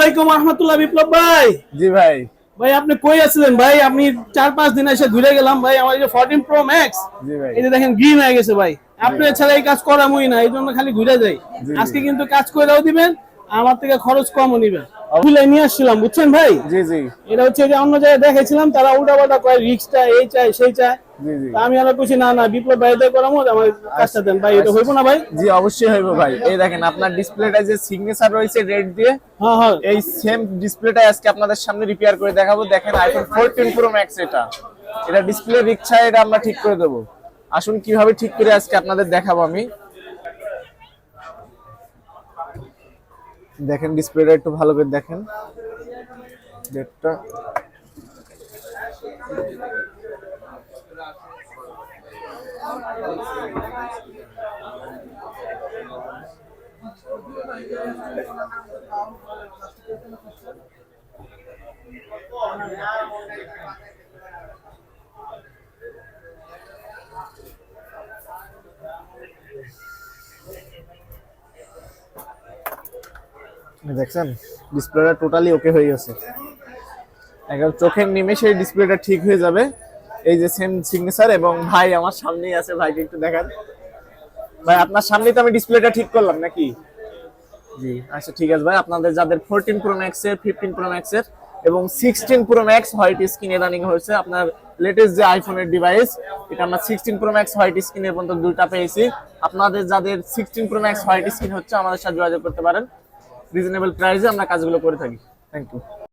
আলাইকুম রহমতুল্লাহ। বিপ্লব ভাই, জি ভাই। ভাই আপনি কই আছিলেন ভাই? আপনি 4-5 দিন এসে ঘুরে গেলাম ভাই। আমার এই যে 14 Pro Max, জি ভাই। এই যে দেখেন গ্রিন হয়ে গেছে ভাই। আপনি ছাড়া এই কাজ করামই না, এই জন্য খালি ঘুরে যাই। জি, আজকে কিন্তু কাজ করেও দিবেন, আমার থেকে খরচ কমও নিবেন। ভুলে নিয়ে আসছিলাম বুঝছেন ভাই। জি জি এটা হচ্ছে যে অন্য জায়গায় দেখাইছিলাম, তারা উল্টাপাল্টা করে রিক্সটা এই চাই সেই চায়। জি জি তা আমি আরো কইছি না না, বিপ্লব ভাইদের করামো, আমার কাজটা দেন ভাই। এটা হইব না ভাই? জি অবশ্যই হইব ভাই। এই দেখেন আপনার ডিসপ্লেটা যে সিগনেচার রয়েছে রেড দিয়ে, হ্যাঁ হ্যাঁ। এই সেম ডিসপ্লেটা আজকে আপনাদের সামনে রিপেয়ার করে দেখাবো। দেখেন আইফোন 14 প্রো ম্যাক্স, এটা ডিসপ্লে রিক্সা, এটা আমরা ঠিক করে দেবো। আসুন কিভাবে ঠিক করে আজকে আপনাদের দেখাবো আমি। দেখেন ডিসপ্লেটা একটু ভালো করে দেখেন, ডেটটা দেখছেন, ডিসপ্লেটা টোটালি ওকে হয়ে গেছে। একদম চোখের নিমেষে ডিসপ্লেটা ঠিক হয়ে যাবে। এই যে সেম সিগনেচার, এবং ভাই আমার সামনেই আছে, ভাইকে একটু দেখান। ভাই আপনার সামনেই তো আমি ডিসপ্লেটা ঠিক করলাম নাকি? জি আচ্ছা ঠিক আছে ভাই। আপনাদের যাদের 14 প্রো ম্যাক্স এর, 15 প্রো ম্যাক্স এর এবং 16 প্রো ম্যাক্স হোয়াইট স্ক্রিনে রানিং হয়েছে, আপনার লেটেস্ট যে আইফোনের ডিভাইস, এটা আমরা 16 প্রো ম্যাক্স হোয়াইট স্ক্রিনের পর্যন্ত দুইটা পেয়েছি। আপনাদের যাদের 16 প্রো ম্যাক্স হোয়াইট স্ক্রিন হচ্ছে, আমাদের সাথে যোগাযোগ করতে পারেন। রিজনেবল প্রাইসে আমরা কাজগুলো করে থাকি। Thank you.